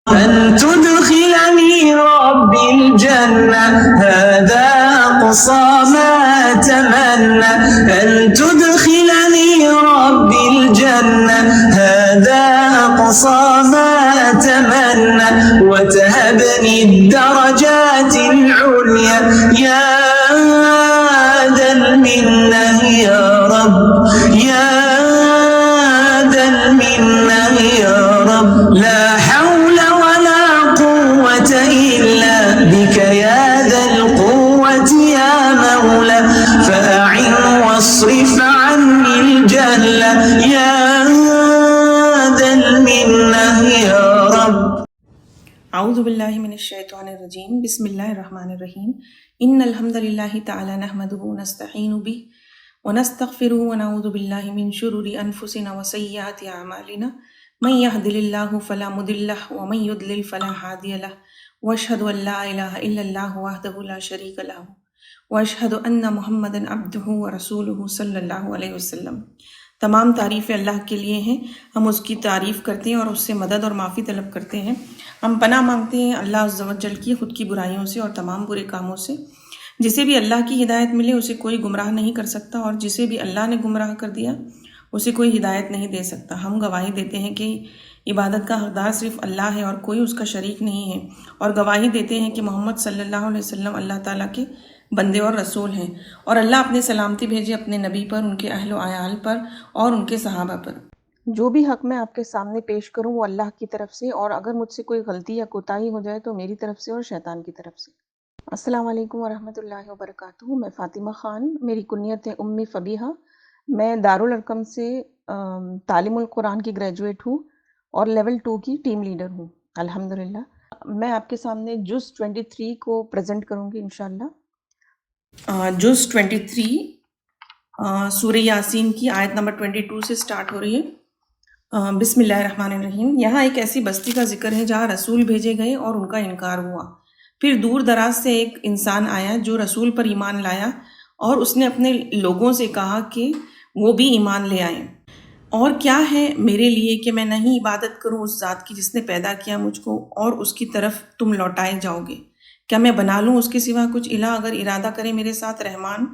أن تدخلني ربي الجنة هذا أقصى ما أتمنى أن تدخلني ربي الجنة هذا أقصى ما أتمنى وتهبني الدرجات العليا يا ذا المنة يا رب يا ذا المنة يا رب لا حول ولا قوة إلا بك يا ذا القوة يا مولا فأعن واصرف عني الجهل يا ذا المنة يا رب. اعوذ باللہ من الشیطان الرجیم بسم اللہ الرحمن الرحیم ان الحمد للہ تعالی نحمده ونستعین به ونستغفره ونعوذ باللہ من شرور انفسنا وسیئات اعمالنا من يهد الله فلا مضل له ومن يضلل فلا هادي له واشهد ان لا اله الا الله وحده لا شريك له واشهد ان محمدا عبده ورسوله صلی اللہ علیہ وسلم۔ تمام تعریفیں اللہ کے لیے ہیں، ہم اس کی تعریف کرتے ہیں اور اس سے مدد اور معافی طلب کرتے ہیں۔ ہم پناہ مانگتے ہیں اللہ عز و جل کی خود کی برائیوں سے اور تمام برے کاموں سے۔ جسے بھی اللہ کی ہدایت ملے اسے کوئی گمراہ نہیں کر سکتا، اور جسے بھی اللہ نے گمراہ کر دیا اسے کوئی ہدایت نہیں دے سکتا۔ ہم گواہی دیتے ہیں کہ عبادت کا حقدار صرف اللہ ہے اور کوئی اس کا شریک نہیں ہے، اور گواہی دیتے ہیں کہ محمد صلی اللہ علیہ وسلم اللہ تعالیٰ کے بندے اور رسول ہیں، اور اللہ اپنے سلامتی بھیجے اپنے نبی پر، ان کے اہل و عیال پر اور ان کے صحابہ پر۔ جو بھی حق میں آپ کے سامنے پیش کروں وہ اللہ کی طرف سے، اور اگر مجھ سے کوئی غلطی یا کوتاہی ہو جائے تو میری طرف سے اور شیطان کی طرف سے۔ السلام علیکم ورحمۃ اللہ وبرکاتہ۔ میں فاطمہ خان، میری کنیت ہے ام فبیہہ۔ میں دارالارقم سے تعلیم القرآن کی گریجویٹ ہوں اور لیول 2 کی ٹیم لیڈر ہوں الحمدللہ۔ میں آپ کے سامنے جز 23 کو پریزنٹ کروں گی انشاءاللہ۔ جز 23 سورہ یاسین کی آیت نمبر 22 سے سٹارٹ ہو رہی ہے۔ بسم اللہ الرحمن الرحیم۔ یہاں ایک ایسی بستی کا ذکر ہے جہاں رسول بھیجے گئے اور ان کا انکار ہوا۔ پھر دور دراز سے ایک انسان آیا جو رسول پر ایمان لایا، اور اس نے اپنے لوگوں سے کہا کہ وہ بھی ایمان لے آئیں۔ اور کیا ہے میرے لیے کہ میں نہیں عبادت کروں اس ذات کی جس نے پیدا کیا مجھ کو اور اس کی طرف تم لوٹائے جاؤ گے؟ کیا میں بنا لوں اس کے سوا کچھ الہ؟ اگر ارادہ کرے میرے ساتھ رحمان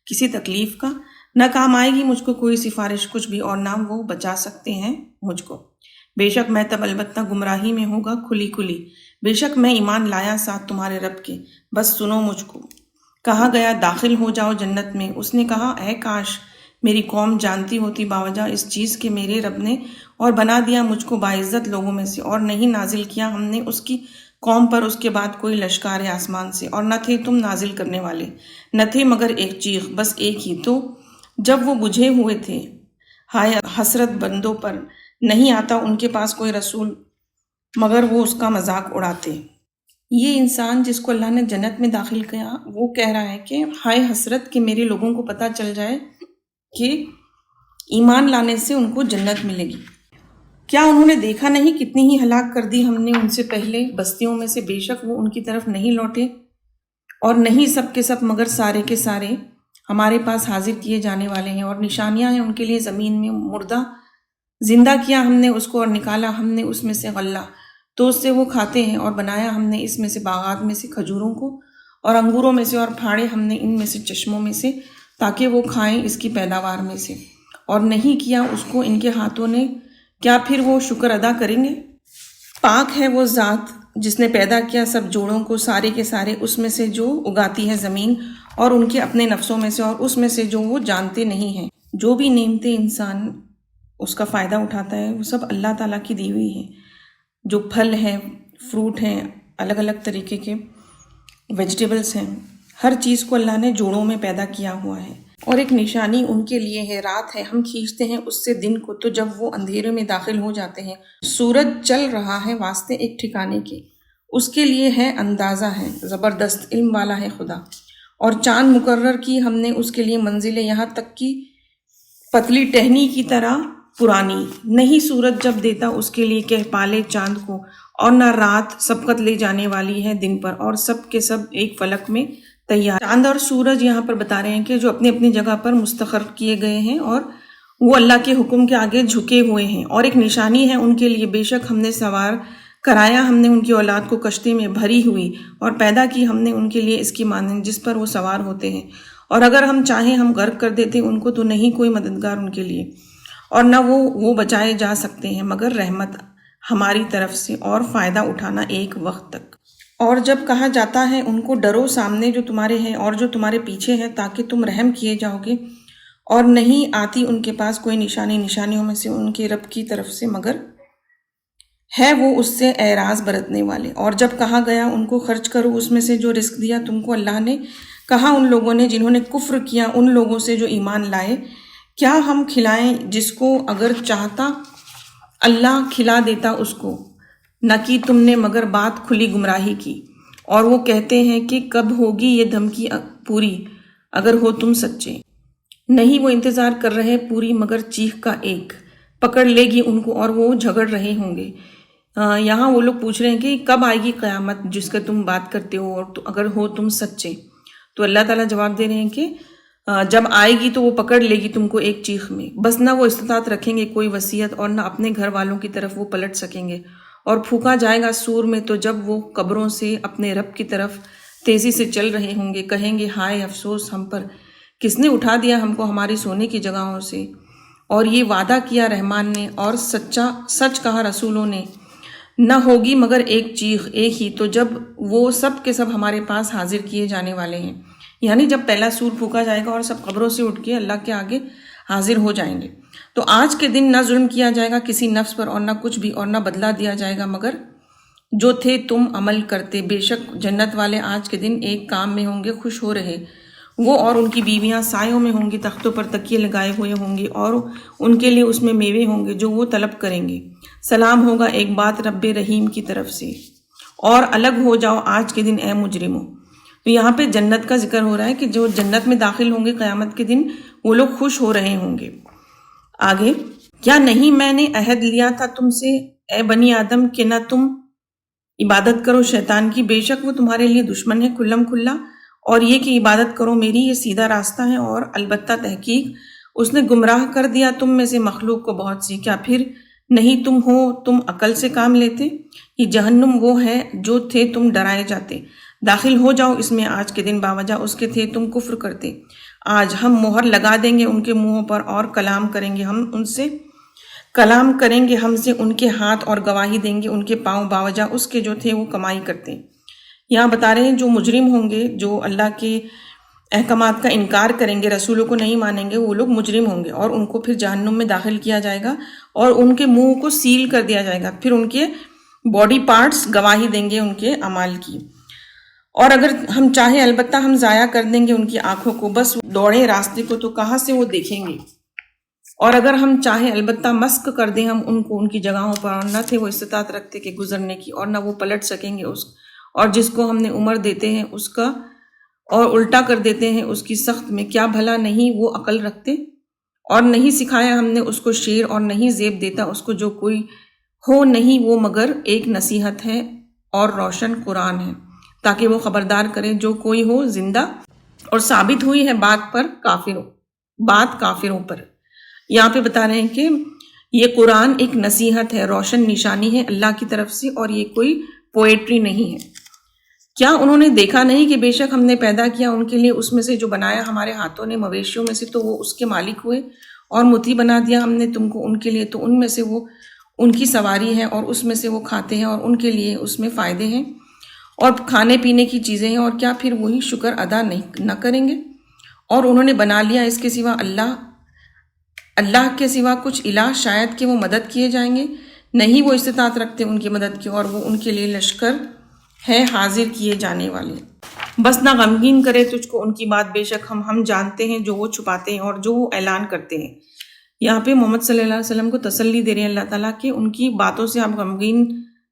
کسی تکلیف کا، نہ کام آئے گی مجھ کو کوئی سفارش کچھ بھی، اور نہ وہ بچا سکتے ہیں مجھ کو۔ بے شک میں تب البتہ گمراہی میں ہوگا کھلی کھلی۔ بے شک میں ایمان لایا ساتھ تمہارے رب کے، بس سنو مجھ کو۔ کہا گیا داخل ہو جاؤ جنت میں۔ اس نے کہا اے کاش میری قوم جانتی ہوتی باوجہ اس چیز کے میرے رب نے اور بنا دیا مجھ کو باعزت لوگوں میں سے، اور نہیں نازل کیا ہم نے اس کی قوم پر اس کے بعد کوئی لشکار آسمان سے، اور نہ تھے تم نازل کرنے والے، نہ تھے مگر ایک چیخ، بس ایک ہی تو جب وہ بجھے ہوئے تھے۔ ہائے حسرت بندوں پر، نہیں آتا ان کے پاس کوئی رسول مگر وہ اس کا مذاق اڑاتے۔ یہ انسان جس کو اللہ نے جنت میں داخل کیا وہ کہہ رہا ہے کہ ہائے حسرت کہ میرے لوگوں کو پتہ چل جائے کہ ایمان لانے سے ان کو جنت ملے گی۔ کیا انہوں نے دیکھا نہیں کتنی ہی ہلاک کر دی ہم نے ان سے پہلے بستیوں میں سے، بے شک وہ ان کی طرف نہیں لوٹے، اور نہیں سب کے سب مگر سارے کے سارے ہمارے پاس حاضر کیے جانے والے ہیں، اور نشانیاں ہیں ان کے لیے زمین میں۔ مردہ زندہ کیا ہم نے اس کو، اور نکالا ہم نے اس میں سے غلہ، تو اس سے وہ کھاتے ہیں، اور بنایا ہم نے اس میں سے باغات میں سے کھجوروں کو اور انگوروں میں سے، اور پھاڑے ہم نے ان میں سے چشموں میں سے تاکہ وہ کھائیں اس کی پیداوار میں سے، اور نہیں کیا اس کو ان کے ہاتھوں نے، کیا پھر وہ شکر ادا کریں گے؟ پاک ہے وہ ذات جس نے پیدا کیا سب جوڑوں کو سارے کے سارے، اس میں سے جو اگاتی ہے زمین اور ان کے اپنے نفسوں میں سے، اور اس میں سے جو وہ جانتے نہیں ہیں۔ جو بھی نعمتیں انسان اس کا فائدہ اٹھاتا ہے وہ سب اللہ تعالیٰ کی دی ہوئی ہیں۔ جو پھل ہیں، فروٹ ہیں، الگ الگ طریقے کے ویجیٹیبلز ہیں، ہر چیز کو اللہ نے جوڑوں میں پیدا کیا ہوا ہے۔ اور ایک نشانی ان کے لیے ہے، رات ہے ہم کھینچتے ہیں اس سے دن کو، تو جب وہ اندھیرے میں داخل ہو جاتے ہیں۔ سورج چل رہا ہے واسطے ایک ٹھکانے کے، اس کے لیے ہے اندازہ ہے، زبردست علم والا ہے خدا۔ اور چاند مقرر کی ہم نے اس کے لیے منزلیں، یہاں تک کی پتلی ٹہنی کی طرح پرانی۔ نہیں سورج جب دیتا اس کے لیے کہ پالے چاند کو، اور نہ رات سبقت لے جانے والی ہے دن پر، اور سب کے سب ایک فلک میں تیار۔ چاند اور سورج یہاں پر بتا رہے ہیں کہ جو اپنی اپنی جگہ پر مستقر کیے گئے ہیں اور وہ اللہ کے حکم کے آگے جھکے ہوئے ہیں، اور ایک نشانی ہے ان کے لیے، بے شک ہم نے سوار کرایا ہم نے ان کی اولاد کو کشتی میں بھری ہوئی، اور پیدا کی ہم نے ان کے لیے اس کی مانند جس پر وہ سوار ہوتے ہیں، اور اگر ہم چاہیں ہم غرق کر دیتے ان کو تو نہیں کوئی مددگار ان کے لیے، اور نہ وہ بچائے جا سکتے ہیں مگر رحمت ہماری طرف سے اور فائدہ اٹھانا ایک وقت تک۔ اور جب کہا جاتا ہے ان کو ڈرو سامنے جو تمہارے ہیں اور جو تمہارے پیچھے ہیں تاکہ تم رحم کیے جاؤ گے، اور نہیں آتی ان کے پاس کوئی نشانیوں میں سے ان کے رب کی طرف سے مگر ہے وہ اس سے اعراض برتنے والے۔ اور جب کہا گیا ان کو خرچ کرو اس میں سے جو رزق دیا تم کو اللہ نے، کہا ان لوگوں نے جنہوں نے کفر کیا ان لوگوں سے جو ایمان لائے، کیا ہم کھلائیں جس کو اگر چاہتا اللہ کھلا دیتا اس کو، نہ کی تم نے مگر بات کھلی گمراہی کی۔ اور وہ کہتے ہیں کہ کب ہوگی یہ دھمکی پوری اگر ہو تم سچے، نہیں وہ انتظار کر رہے پوری مگر چیخ کا ایک، پکڑ لے گی ان کو اور وہ جھگڑ رہے ہوں گے۔ یہاں وہ لوگ پوچھ رہے ہیں کہ کب آئے گی قیامت جس کا تم بات کرتے ہو اور اگر ہو تم سچے، تو اللہ تعالیٰ جواب دے رہے ہیں کہ جب آئے گی تو وہ پکڑ لے گی تم کو ایک چیخ میں، بس نہ وہ استطاعت رکھیں گے کوئی وصیت اور نہ اپنے گھر والوں کی طرف وہ پلٹ سکیں گے۔ اور پھونکا جائے گا سور میں تو جب وہ قبروں سے اپنے رب کی طرف تیزی سے چل رہے ہوں گے، کہیں گے ہائے افسوس ہم پر، کس نے اٹھا دیا ہم کو ہماری سونے کی جگہوں سے، اور یہ وعدہ کیا رحمان نے اور سچ کہا رسولوں نے، نہ ہوگی مگر ایک چیخ ایک ہی، تو جب وہ سب کے سب ہمارے پاس حاضر کیے جانے والے ہیں، یعنی جب پہلا سور پھونکا جائے گا اور سب قبروں سے اٹھ کے اللہ کے آگے حاضر ہو جائیں گے۔ تو آج کے دن نہ ظلم کیا جائے گا کسی نفس پر اور نہ کچھ بھی، اور نہ بدلہ دیا جائے گا مگر جو تھے تم عمل کرتے، بے شک جنت والے آج کے دن ایک کام میں ہوں گے خوش ہو رہے، وہ اور ان کی بیویاں سایوں میں ہوں گی، تختوں پر تکیے لگائے ہوئے ہوں گے، اور ان کے لیے اس میں میوے ہوں گے جو وہ طلب کریں گے، سلام ہوگا ایک بات رب رحیم کی طرف سے، اور الگ ہو جاؤ آج کے دن اے مجرموں۔ تو یہاں پہ جنت کا ذکر ہو رہا ہے کہ جو جنت میں داخل ہوں گے قیامت کے دن وہ لوگ خوش ہو رہے ہوں گے۔ آگے، کیا نہیں میں نے عہد لیا تھا تم سے اے بنی آدم کہ نہ تم عبادت کرو شیطان کی، بے شک وہ تمہارے لیے دشمن ہے کھلم کھلا، اور یہ کہ عبادت کرو میری یہ سیدھا راستہ ہے، اور البتہ تحقیق اس نے گمراہ کر دیا تم میں سے مخلوق کو بہت سی، کیا پھر نہیں تم عقل سے کام لیتے؟ یہ جہنم وہ ہے جو تھے تم ڈرائے جاتے، داخل ہو جاؤ اس میں آج کے دن باوجہ اس کے تھے تم کفر کرتے، آج ہم مہر لگا دیں گے ان کے منہوں پر اور کلام کریں گے ہم سے ان کے ہاتھ، اور گواہی دیں گے ان کے پاؤں باوجہ اس کے جو تھے وہ کمائی کرتے۔ یہاں بتا رہے ہیں جو مجرم ہوں گے، جو اللہ کے احکامات کا انکار کریں گے، رسولوں کو نہیں مانیں گے، وہ لوگ مجرم ہوں گے، اور ان کو پھر جہنم میں داخل کیا جائے گا اور ان کے منہ کو سیل کر دیا جائے گا، پھر ان کے باڈی پارٹس گواہی دیں گے ان کے اعمال کی۔ اور اگر ہم چاہیں البتہ ہم ضائع کر دیں گے ان کی آنکھوں کو، بس دوڑے راستے کو تو کہاں سے وہ دیکھیں گے، اور اگر ہم چاہیں البتہ مسک کر دیں ہم ان کو ان کی جگہوں پر، اور نہ تھے وہ استطاعت رکھتے کہ گزرنے کی، اور نہ وہ پلٹ سکیں گے اور جس کو ہم نے عمر دیتے ہیں اس کا اور الٹا کر دیتے ہیں اس کی سخت میں، کیا بھلا نہیں وہ عقل رکھتے؟ اور نہیں سکھایا ہم نے اس کو شعر، اور نہیں زیب دیتا اس کو جو کوئی ہو نہیں وہ مگر ایک نصیحت ہے اور روشن قرآن ہے، تاکہ وہ خبردار کرے جو کوئی ہو زندہ، اور ثابت ہوئی ہے بات کافروں پر۔ یہاں پہ بتا رہے ہیں کہ یہ قرآن ایک نصیحت ہے، روشن نشانی ہے اللہ کی طرف سے، اور یہ کوئی پوئٹری نہیں ہے۔ کیا انہوں نے دیکھا نہیں کہ بے شک ہم نے پیدا کیا ان کے لیے اس میں سے جو بنایا ہمارے ہاتھوں نے مویشیوں میں سے، تو وہ اس کے مالک ہوئے، اور مطیع بنا دیا ہم نے تم کو ان کے لیے، تو ان میں سے وہ ان کی سواری ہے اور اس میں سے وہ کھاتے ہیں اور ان کے لیے اس میں فائدے ہیں اور کھانے پینے کی چیزیں ہیں، اور کیا پھر وہی شکر ادا نہ کریں گے؟ اور انہوں نے بنا لیا اس کے سوا اللہ کے سوا کچھ الہ، شاید کہ وہ مدد کیے جائیں گے، نہیں وہ استطاعت رکھتے ان کی مدد کی، اور وہ ان کے لیے لشکر ہے حاضر کیے جانے والے۔ بس نہ غمگین کرے تجھ کو ان کی بات، بے شک ہم جانتے ہیں جو وہ چھپاتے ہیں اور جو وہ اعلان کرتے ہیں۔ یہاں پہ محمد صلی اللہ علیہ وسلم کو تسلی دے رہے ہیں اللہ تعالیٰ کہ ان کی باتوں سے آپ غمگین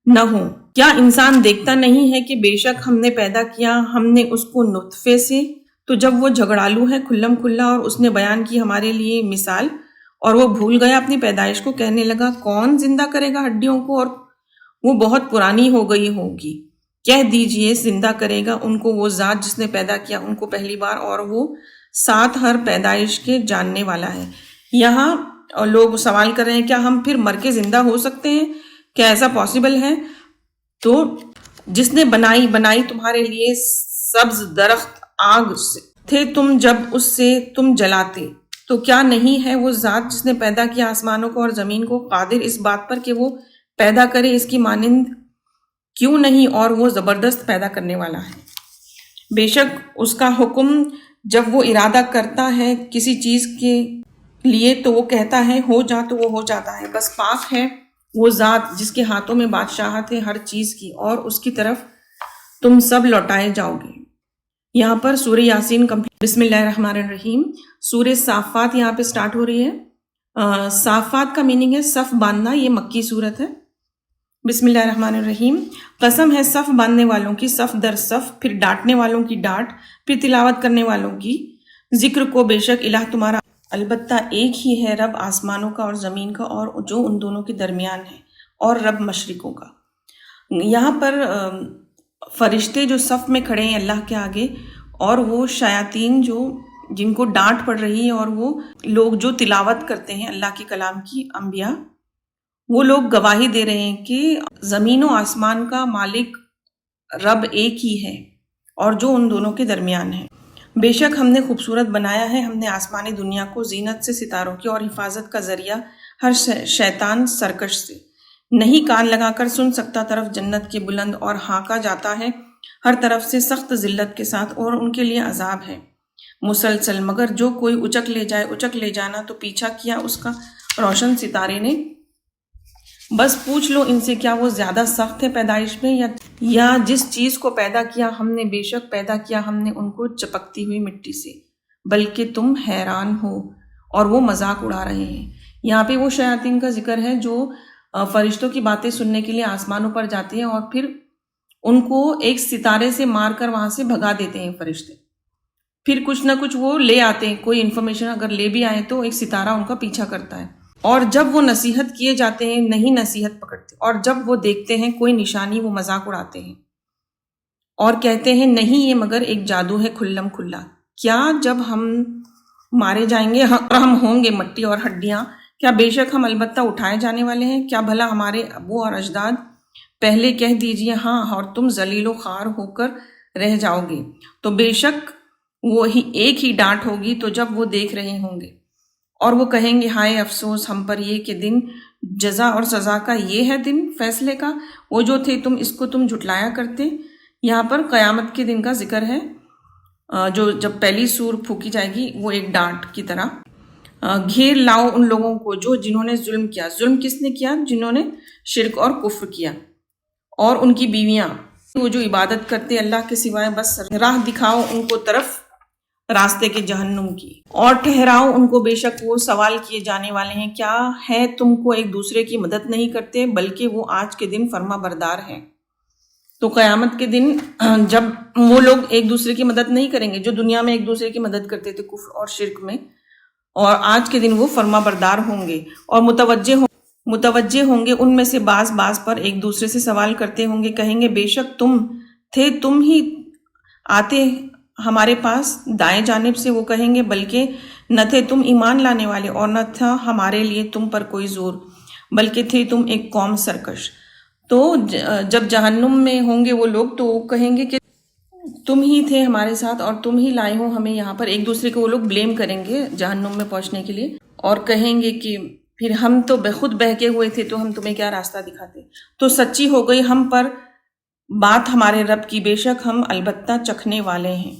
نہ ہوں۔ کیا انسان دیکھتا نہیں ہے کہ بے شک ہم نے پیدا کیا ہم نے اس کو نطفے سے، تو جب وہ جھگڑالو ہے کھلم کھلا، اور اس نے بیان کی ہمارے لیے مثال، اور وہ بھول گیا اپنی پیدائش کو، کہنے لگا کون زندہ کرے گا ہڈیوں کو، اور وہ بہت پرانی ہو گئی ہوگی۔ کہہ دیجئے زندہ کرے گا ان کو وہ ذات جس نے پیدا کیا ان کو پہلی بار، اور وہ ساتھ ہر پیدائش کے جاننے والا ہے۔ یہاں لوگ سوال کر رہے ہیں کیا ہم پھر مر کے زندہ ہو سکتے ہیں؟ کیا ایسا پاسبل ہے؟ تو جس نے بنائی تمہارے لیے سبز درخت آگ سے تھے تم جب اس سے تم جلاتے، تو کیا نہیں ہے وہ ذات جس نے پیدا کیا آسمانوں کو اور زمین کو قادر اس بات پر کہ وہ پیدا کرے اس کی مانند کیوں نہیں، اور وہ زبردست پیدا کرنے والا ہے۔ بے شک اس کا حکم جب وہ ارادہ کرتا ہے کسی چیز کے لیے تو وہ کہتا ہے ہو جا تو وہ ہو جاتا ہے۔ بس پاک ہے وہ ذات جس کے ہاتھوں میں بادشاہت ہے ہر چیز کی، اور اس کی طرف تم سب لوٹائے جاؤ گے۔ یہاں پر سورہ یاسین کمپلیٹ۔ بسم اللہ الرحمن الرحیم۔ سورہ صافات یہاں پہ سٹارٹ ہو رہی ہے۔ صافات کا میننگ ہے صف باندھنا، یہ مکی صورت ہے۔ بسم اللہ الرحمن الرحیم۔ قسم ہے صف باندھنے والوں کی صف در صف، پھر ڈانٹنے والوں کی ڈانٹ، پھر تلاوت کرنے والوں کی ذکر کو، بے شک الہ تمہارا البتہ ایک ہی ہے، رب آسمانوں کا اور زمین کا اور جو ان دونوں کے درمیان ہے، اور رب مشرقوں کا۔ یہاں پر فرشتے جو صف میں کھڑے ہیں اللہ کے آگے، اور وہ شیاطین جو جن کو ڈانٹ پڑ رہی ہے، اور وہ لوگ جو تلاوت کرتے ہیں اللہ کے کلام کی، انبیاء، وہ لوگ گواہی دے رہے ہیں کہ زمین و آسمان کا مالک رب ایک ہی ہے اور جو ان دونوں کے درمیان ہے۔ بے شک ہم نے خوبصورت بنایا ہے ہم نے آسمانی دنیا کو زینت سے ستاروں کی اور حفاظت کا ذریعہ ہر شیطان سرکش سے۔ نہیں کان لگا کر سن سکتا طرف جنت کے بلند، اور ہانکا جاتا ہے ہر طرف سے سخت ذلت کے ساتھ، اور ان کے لیے عذاب ہے مسلسل، مگر جو کوئی اچک لے جائے، اچک لے جانا تو پیچھا کیا اس کا روشن ستارے نے۔ بس پوچھ لو ان سے کیا وہ زیادہ سخت ہے پیدائش میں، یا جس چیز کو پیدا کیا ہم نے، بے شک پیدا کیا ہم نے ان کو چپکتی ہوئی مٹی سے، بلکہ تم حیران ہو، اور وہ مذاق اڑا رہے ہیں۔ یہاں پہ وہ شیاطین کا ذکر ہے جو فرشتوں کی باتیں سننے کے لیے آسمانوں پر جاتے ہیں، اور پھر ان کو ایک ستارے سے مار کر وہاں سے بھگا دیتے ہیں فرشتے۔ پھر کچھ نہ کچھ وہ لے آتے ہیں، کوئی انفارمیشن اگر لے بھی آئے تو ایک ستارہ ان کا پیچھا کرتا ہے، اور جب وہ نصیحت کیے جاتے ہیں نہیں نصیحت پکڑتے، اور جب وہ دیکھتے ہیں کوئی نشانی وہ مذاق اڑاتے ہیں اور کہتے ہیں نہیں یہ مگر ایک جادو ہے کھلم کھلا۔ کیا جب ہم مارے جائیں گے ہم ہوں گے مٹی اور ہڈیاں، کیا بے شک ہم البتہ اٹھائے جانے والے ہیں؟ کیا بھلا ہمارے ابو اور اجداد؟ پہلے کہہ دیجئے ہاں، اور تم ذلیل و خوار ہو کر رہ جاؤ گے، تو بے شک وہی ایک ہی ڈانٹ ہوگی تو جب وہ دیکھ رہے ہوں گے، اور وہ کہیں گے ہائے افسوس ہم پر یہ کہ دن جزا اور سزا کا، یہ ہے دن فیصلے کا، وہ جو تھے تم اس کو تم جھٹلایا کرتے۔ یہاں پر قیامت کے دن کا ذکر ہے، جو جب پہلی سور پھونکی جائے گی وہ ایک ڈانٹ کی طرح۔ گھیر لاؤ ان لوگوں کو جو جنہوں نے ظلم کیا۔ ظلم کس نے کیا؟ جنہوں نے شرک اور کفر کیا، اور ان کی بیویاں، وہ جو عبادت کرتے اللہ کے سوائے، بس راہ دکھاؤ ان کو طرف راستے کے جہنم کی، اور ٹھہراؤ ان کو، بے شک وہ سوال کیے جانے والے ہیں۔ کیا ہے تم کو ایک دوسرے کی مدد نہیں کرتے، بلکہ وہ آج کے دن فرما بردار ہیں۔ تو قیامت کے دن جب وہ لوگ ایک دوسرے کی مدد نہیں کریں گے جو دنیا میں ایک دوسرے کی مدد کرتے تھے کفر اور شرک میں، اور آج کے دن وہ فرما بردار ہوں گے اور متوجہ ہوں گے، ان میں سے بعض پر ایک دوسرے سے سوال کرتے ہوں گے، کہیں گے بے شک تم ہی آتے ہمارے پاس دائیں جانب سے۔ وہ کہیں گے بلکہ نہ تھے تم ایمان لانے والے، اور نہ تھا ہمارے لیے تم پر کوئی زور، بلکہ تھے تم ایک قوم سرکش۔ تو جب جہنم میں ہوں گے وہ لوگ تو وہ کہیں گے کہ تم ہی تھے ہمارے ساتھ اور تم ہی لائے ہو ہمیں یہاں پر۔ ایک دوسرے کو وہ لوگ بلیم کریں گے جہنم میں پہنچنے کے لیے، اور کہیں گے کہ پھر ہم تو خود بہکے ہوئے تھے تو ہم تمہیں کیا راستہ دکھاتے۔ تو سچی ہو گئی ہم پر بات ہمارے رب کی، بے شک ہم البتہ چکھنے والے ہیں۔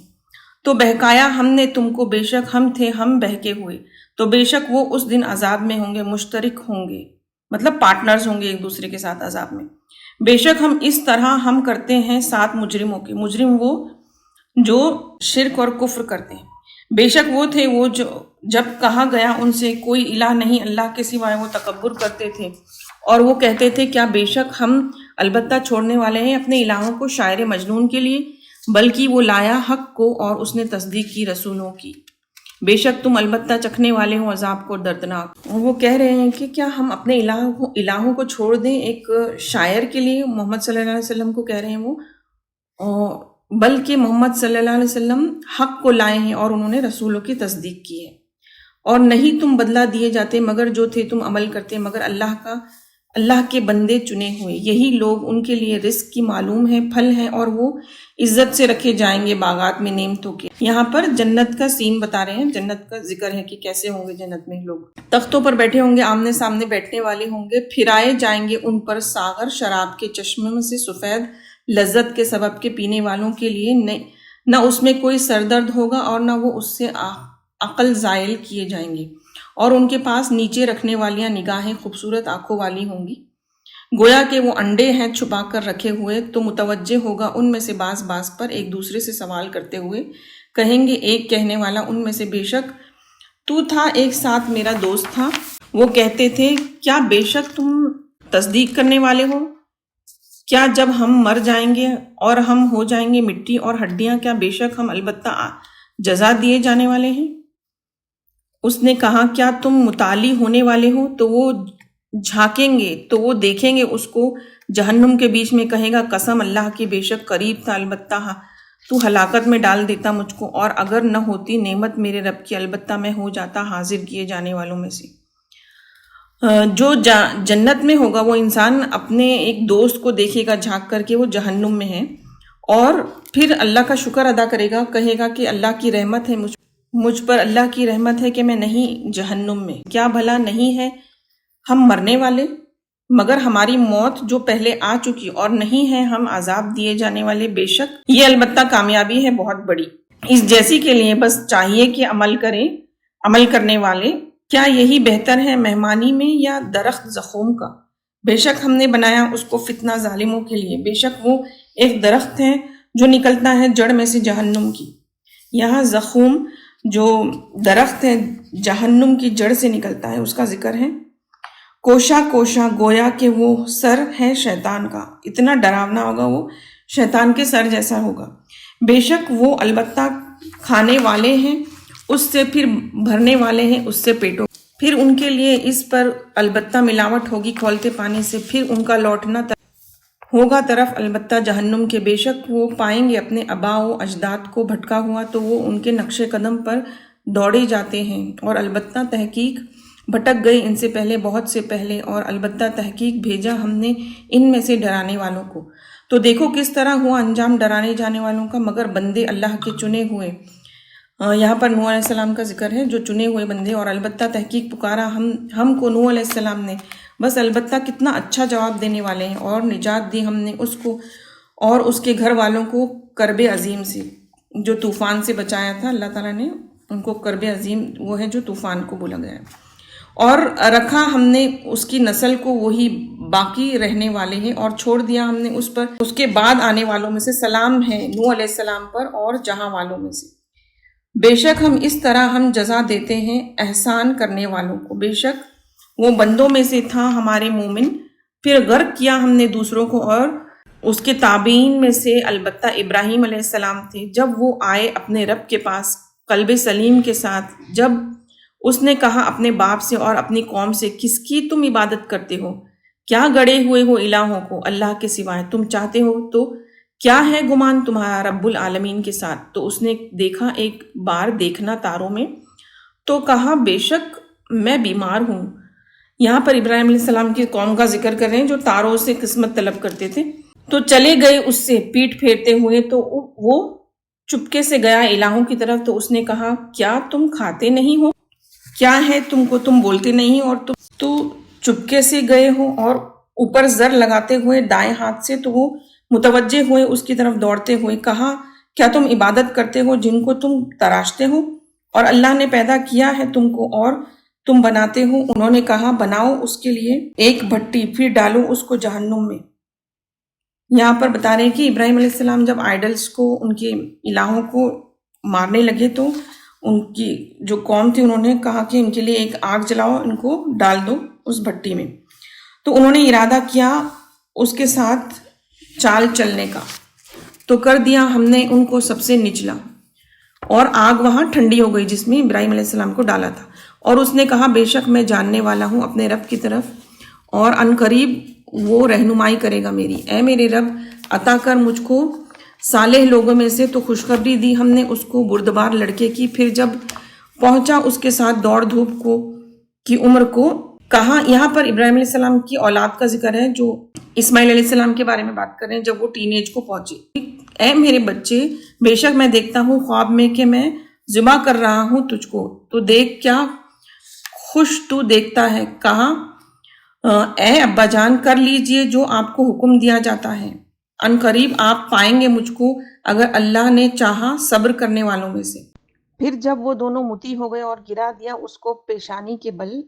تو بہکایا ہم نے تم کو، بے شک ہم بہکے ہوئے، تو بے شک وہ اس دن عذاب میں ہوں گے، مشترک ہوں گے، مطلب پارٹنرز ہوں گے ایک دوسرے کے ساتھ عذاب میں۔ بے شک ہم اس طرح ہم کرتے ہیں ساتھ مجرموں کے، مجرم وہ جو شرک اور کفر کرتے ہیں۔ بے شک وہ تھے وہ جو جب کہا گیا ان سے کوئی الہ نہیں اللہ کے سوائے، وہ تکبر کرتے تھے اور وہ کہتے تھے کیا بے شک ہم البتہ چھوڑنے والے ہیں اپنے الہوں کو شاعر مجنون کے لیے، بلکہ وہ لایا حق کو اور اس نے تصدیق کی رسولوں کی۔ بے شک تم البتہ چکھنے والے ہو عذاب کو دردناک۔ وہ کہہ رہے ہیں کہ کیا ہم اپنے الہوں کو چھوڑ دیں ایک شاعر کے لیے؟ محمد صلی اللہ علیہ وسلم کو کہہ رہے ہیں وہ، بلکہ محمد صلی اللہ علیہ وسلم حق کو لائے ہیں اور انہوں نے رسولوں کی تصدیق کی ہے، اور نہیں تم بدلہ دیے جاتے مگر جو تھے تم عمل کرتے، مگر اللہ کا اللہ کے بندے چنے ہوئے، یہی لوگ، ان کے لیے رزق کی معلوم ہے، پھل ہیں، اور وہ عزت سے رکھے جائیں گے باغات میں نعمتوں کے۔ یہاں پر جنت کا سین بتا رہے ہیں، جنت کا ذکر ہے کہ کیسے ہوں گے جنت میں لوگ۔ تختوں پر بیٹھے ہوں گے، آمنے سامنے بیٹھنے والے ہوں گے، پھرائے جائیں گے ان پر ساغر شراب کے چشمے سے سفید، لذت کے سبب کے پینے والوں کے لیے، نہ اس میں کوئی سردرد ہوگا اور نہ وہ اس سے عقل زائل کیے جائیں گے، اور ان کے پاس نیچے رکھنے والیاں نگاہیں خوبصورت آنکھوں والی ہوں گی، گویا کہ وہ انڈے ہیں چھپا کر رکھے ہوئے۔ تو متوجہ ہوگا ان میں سے بعض پر ایک دوسرے سے سوال کرتے ہوئے، کہیں گے ایک کہنے والا ان میں سے، بے شک تو تھا، ایک ساتھ میرا دوست تھا۔ وہ کہتے تھے، کیا بے شک تم تصدیق کرنے والے ہو؟ کیا جب ہم مر جائیں گے اور ہم ہو جائیں گے مٹی اور ہڈیاں، کیا بے شک ہم البتہ جزا دیے جانے والے ہیں؟ اس نے کہا، کیا تم مطلع ہونے والے ہو؟ تو وہ جھانکیں گے تو وہ دیکھیں گے اس کو جہنم کے بیچ میں، کہے گا، قسم اللہ کی، بے شک قریب تھا، البتہ تو ہلاکت میں ڈال دیتا مجھ کو، اور اگر نہ ہوتی نعمت میرے رب کی، البتہ میں ہو جاتا حاضر کیے جانے والوں میں سے۔ جو جنت میں ہوگا وہ انسان اپنے ایک دوست کو دیکھے گا جھانک کر کے وہ جہنم میں ہے، اور پھر اللہ کا شکر ادا کرے گا، کہے گا کہ اللہ کی رحمت ہے مجھ پر، اللہ کی رحمت ہے کہ میں نہیں جہنم میں۔ کیا بھلا نہیں ہے ہم مرنے والے، مگر ہماری موت جو پہلے آ چکی، اور نہیں ہے ہم عذاب دیے جانے والے، بے شک یہ البتہ کامیابی ہے بہت بڑی اس جیسی کے لیے، بس چاہیے کہ عمل کرنے والے۔ کیا یہی بہتر ہے مہمانی میں یا درخت زقوم کا؟ بے شک ہم نے بنایا اس کو فتنہ ظالموں کے لیے، بے شک وہ ایک درخت ہے جو نکلتا ہے جڑ میں سے جہنم کی۔ یہاں زقوم جو درخت ہے جہنم کی جڑ سے نکلتا ہے، اس کا ذکر ہے۔ کوشا گویا کہ وہ سر ہے شیطان کا، اتنا ڈراونا ہوگا، وہ شیطان کے سر جیسا ہوگا۔ بے شک وہ البتہ کھانے والے ہیں اس سے، پھر بھرنے والے ہیں اس سے پیٹوں، پھر ان کے لیے اس پر البتہ ملاوٹ ہوگی کھولتے پانی سے، پھر ان کا لوٹنا ہوگا طرف البتہ جہنم کے۔ بے شک وہ پائیں گے اپنے آباء و اجداد کو بھٹکا ہوا، تو وہ ان کے نقش قدم پر دوڑے جاتے ہیں، اور البتہ تحقیق بھٹک گئے ان سے پہلے، بہت سے پہلے، اور البتہ تحقیق بھیجا ہم نے ان میں سے ڈرانے والوں کو۔ تو دیکھو کس طرح ہوا انجام ڈرانے جانے والوں کا، مگر بندے اللہ کے چنے ہوئے۔ یہاں پر نوح علیہ السلام کا ذکر ہے، جو چنے ہوئے بندے، اور البتہ تحقیق پکارا ہم کو نوح علیہ السلام نے، بس البتہ کتنا اچھا جواب دینے والے ہیں، اور نجات دی ہم نے اس کو اور اس کے گھر والوں کو کرب عظیم سے، جو طوفان سے بچایا تھا اللہ تعالیٰ نے ان کو۔ کرب عظیم وہ ہے جو طوفان کو بولا گیا ہے، اور رکھا ہم نے اس کی نسل کو وہی باقی رہنے والے ہیں، اور چھوڑ دیا ہم نے اس پر اس کے بعد آنے والوں میں سے سلام ہے نوح علیہ السلام پر اور جہاں والوں میں سے۔ بے شک ہم اس طرح ہم جزا دیتے ہیں احسان کرنے والوں کو۔ بے شک وہ بندوں میں سے تھا ہمارے مومن، پھر غرق کیا ہم نے دوسروں کو، اور اس کے تابعین میں سے البتہ ابراہیم علیہ السلام تھے، جب وہ آئے اپنے رب کے پاس قلب سلیم کے ساتھ، جب اس نے کہا اپنے باپ سے اور اپنی قوم سے، کس کی تم عبادت کرتے ہو؟ کیا گڑے ہوئے ہو الہوں کو اللہ کے سوائے؟ تم چاہتے ہو تو کیا ہے گمان تمہارا رب العالمین کے ساتھ؟ تو اس نے دیکھا، ایک بار دیکھنا تاروں میں، تو کہا بے شک میں بیمار ہوں۔ یہاں پر ابراہیم علیہ السلام کی قوم کا ذکر کر رہے ہیں جو تاروں سے قسمت طلب کرتے تھے۔ تو چلے گئے اس سے پیٹ پھیرتے ہوئے، تو وہ چپکے سے گیا الہوں کی طرف، تو اس نے کہا کیا تم کھاتے نہیں ہو؟ کیا ہے تم کو، تم بولتے نہیں، اور تو چپکے سے گئے ہو، اور اوپر زر لگاتے ہوئے دائیں ہاتھ سے۔ تو وہ متوجہ ہوئے اس کی طرف دوڑتے ہوئے، کہا کیا تم عبادت کرتے ہو جن کو تم تراشتے ہو، اور اللہ نے پیدا کیا ہے تم کو اور تم بناتے ہو؟ انہوں نے کہا بناؤ اس کے لیے ایک بھٹی، پھر ڈالو اس کو جہنم میں۔ یہاں پر بتا رہے ہیں کہ ابراہیم علیہ السلام جب آئیڈلز کو، ان کے الہوں کو مارنے لگے، تو ان کی جو قوم تھی انہوں نے کہا کہ ان کے لیے ایک آگ جلاؤ، ان کو ڈال دو اس بھٹی میں۔ تو انہوں نے ارادہ کیا اس کے ساتھ چال چلنے کا، تو کر دیا ہم نے ان کو سب سے نچلا، اور آگ وہاں ٹھنڈی ہو گئی جس میں ابراہیم علیہ السلام کو ڈالا تھا۔ اور اس نے کہا بے شک میں جاننے والا ہوں اپنے رب کی طرف، اور ان قریب وہ رہنمائی کرے گا میری۔ اے میرے رب عطا کر مجھ کو صالح لوگوں میں سے۔ تو خوشخبری دی ہم نے اس کو بردبار لڑکے کی، پھر جب پہنچا اس کے ساتھ دوڑ دھوپ کی عمر کو، کہاں یہاں پر ابراہیم علیہ السلام کی اولاد کا ذکر ہے جو اسماعیل علیہ السلام کے بارے میں بات کر رہے ہیں جب وہ ٹین ایج کو پہنچے. اے میرے بچے، بے شک میں دیکھتا ہوں خواب میں کہ میں ذبح کر رہا ہوں تجھ کو، تو دیکھ کیا خوش تو دیکھتا ہے. کہا اے ابا جان، کر لیجئے جو آپ کو حکم دیا جاتا ہے، ان قریب آپ پائیں گے مجھ کو اگر اللہ نے چاہا صبر کرنے والوں میں سے. پھر جب وہ دونوں مطیع ہو گئے اور گرا دیا اس کو پیشانی کے بل،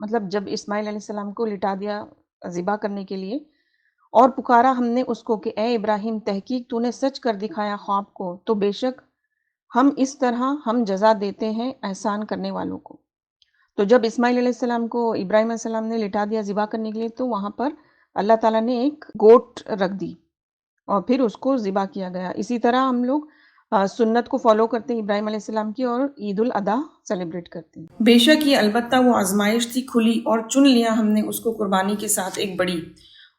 مطلب جب اسماعیل علیہ السلام کو لٹا دیا ذبح کرنے کے لیے، اور پکارا ہم نے اس کو کہ اے ابراہیم، تحقیق تو نے سچ کر دکھایا خواب کو، تو بے شک ہم اس طرح ہم جزا دیتے ہیں احسان کرنے والوں کو. تو جب اسماعیل علیہ السلام کو ابراہیم علیہ السلام نے لٹا دیا ذبح کرنے کے لیے، تو وہاں پر اللہ تعالیٰ نے ایک گوٹ رکھ دی اور پھر اس کو ذبح کیا گیا. اسی طرح ہم لوگ سنت کو فالو کرتے ہیں ابراہیم علیہ السلام کی، اور عید الاضحیٰ سیلیبریٹ کرتے ہیں. بے شک یہ البتہ وہ آزمائش تھی کھلی، اور چن لیا ہم نے اس کو قربانی کے ساتھ ایک بڑی،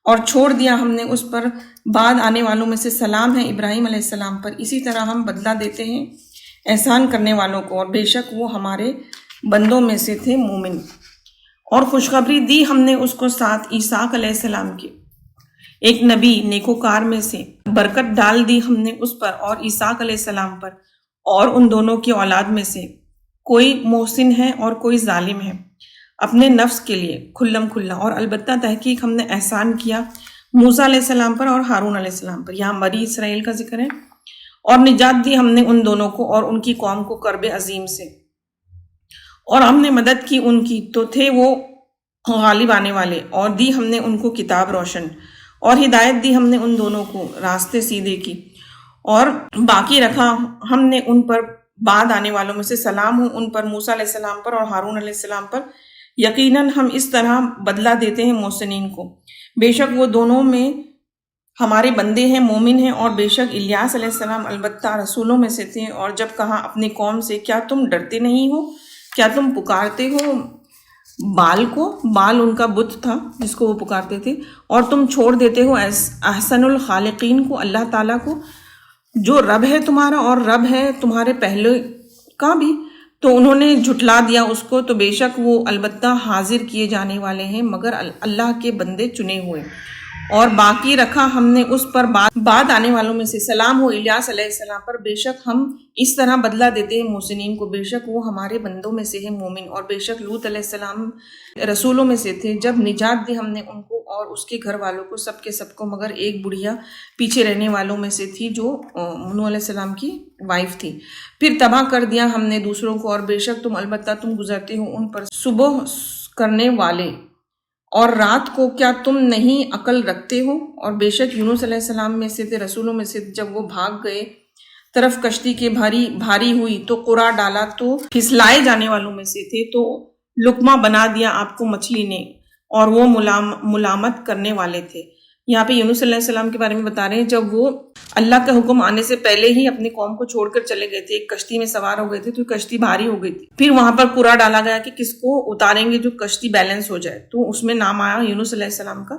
اور چھوڑ دیا ہم نے اس پر بعد آنے والوں میں سے سلام ہے ابراہیم علیہ السلام پر. اسی طرح ہم بدلہ دیتے ہیں احسان کرنے والوں کو، اور بے شک وہ ہمارے بندوں میں سے تھے مومن. اور خوشخبری دی ہم نے اس کو ساتھ اسحاق علیہ السلام کے، ایک نبی نیکوکار میں سے برکت ڈال دی ہم نے اس پر اور اسحاق علیہ السلام پر، اور ان دونوں کی اولاد میں سے کوئی محسن ہے اور کوئی ظالم ہے اپنے نفس کے لیے کھلم کھلا. اور البتہ تحقیق ہم نے احسان کیا موسیٰ علیہ السلام پر اور ہارون علیہ السلام پر. یہاں بنی اسرائیل کا ذکر ہے. اور نجات دی ہم نے ان دونوں کو اور ان کی قوم کو کرب عظیم سے، اور ہم نے مدد کی ان کی، تو تھے وہ غالب آنے والے. اور دی ہم نے ان کو کتاب روشن، اور ہدایت دی ہم نے ان دونوں کو راستے سیدھے کی. اور باقی رکھا ہم نے ان پر بعد آنے والوں میں سے سلام ہو ان پر، موسیٰ علیہ السلام پر اور ہارون علیہ السلام پر. یقیناً ہم اس طرح بدلہ دیتے ہیں محسنین کو، بے شک وہ دونوں میں ہمارے بندے ہیں مومن ہیں. اور بے شک الیاس علیہ السلام البتہ رسولوں میں سے تھے. اور جب کہا اپنی قوم سے کیا تم ڈرتے نہیں ہو، کیا تم پکارتے ہو بال کو، بال ان کا بت تھا جس کو وہ پکارتے تھے، اور تم چھوڑ دیتے ہو احسن الخالقین کو، اللہ تعالیٰ کو جو رب ہے تمہارا اور رب ہے تمہارے پہلے کا بھی. تو انہوں نے جھٹلا دیا اس کو، تو بے شک وہ البتہ حاضر کیے جانے والے ہیں مگر اللہ کے بندے چنے ہوئے. اور باقی رکھا ہم نے اس پر بعد آنے والوں میں سے سلام ہو الیاس علیہ السلام پر. بے شک ہم اس طرح بدلہ دیتے ہیں محسنین کو، بے شک وہ ہمارے بندوں میں سے ہیں مومن. اور بے شک لوط علیہ السلام رسولوں میں سے تھے، جب نجات دی ہم نے ان کو اور اس کے گھر والوں کو، سب کے سب کو، مگر ایک بڑھیا پیچھے رہنے والوں میں سے تھی جو نوح علیہ السلام کی وائف تھی. پھر تباہ کر دیا ہم نے دوسروں کو. اور بے شک تم البتہ تم گزرتے ہو ان پر صبح کرنے والے اور رات کو، کیا تم نہیں عقل رکھتے ہو. اور بے شک یونس علیہ السلام میں سے تھے رسولوں میں سے، جب وہ بھاگ گئے طرف کشتی کے بھاری ہوئی تو قرا ڈالا تو پھسلائے جانے والوں میں سے تھے، تو لقمہ بنا دیا آپ کو مچھلی نے، اور وہ ملامت کرنے والے تھے. یہاں پہ یونس علیہ السلام کے بارے میں بتا رہے ہیں جب وہ اللہ کا حکم آنے سے پہلے ہی اپنی قوم کو چھوڑ کر چلے گئے تھے، ایک کشتی میں سوار ہو گئے تھے تو کشتی بھاری ہو گئی تھی. پھر وہاں پر قرا ڈالا گیا کہ کس کو اتاریں گے جو کشتی بیلنس ہو جائے، تو اس میں نام آیا یونس علیہ السلام کا،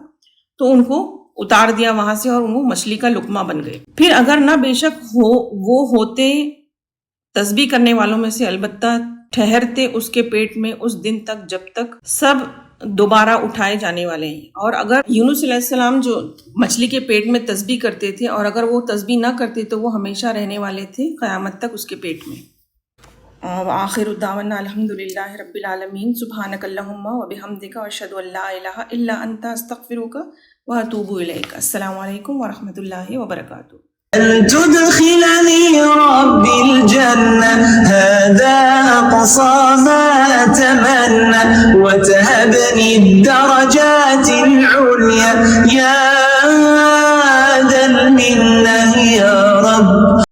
تو ان کو اتار دیا وہاں سے اور وہ مچھلی کا لقمہ بن گئے. پھر اگر نہ بے شک وہ ہوتے تسبیح کرنے والوں میں سے، البتہ ٹھہرتے اس کے پیٹ میں اس دن تک جب تک سب دوبارہ اٹھائے جانے والے ہیں. اور اگر یونس علیہ السلام جو مچھلی کے پیٹ میں تسبیح کرتے تھے، اور اگر وہ تسبیح نہ کرتے تو وہ ہمیشہ رہنے والے تھے قیامت تک اس کے پیٹ میں. وآخر دعوانا الحمدللہ رب العالمین. سبحانک اللہم وبحمدک واشہد ان لا الہ الا انت استغفرک واتوب الیک. السلام علیکم ورحمۃ اللہ وبرکاتہ. أن تدخلني ربي الجنة هذا أقصى ما أتمنى وتهبني الدرجات العليا يا ذا المنة يا رب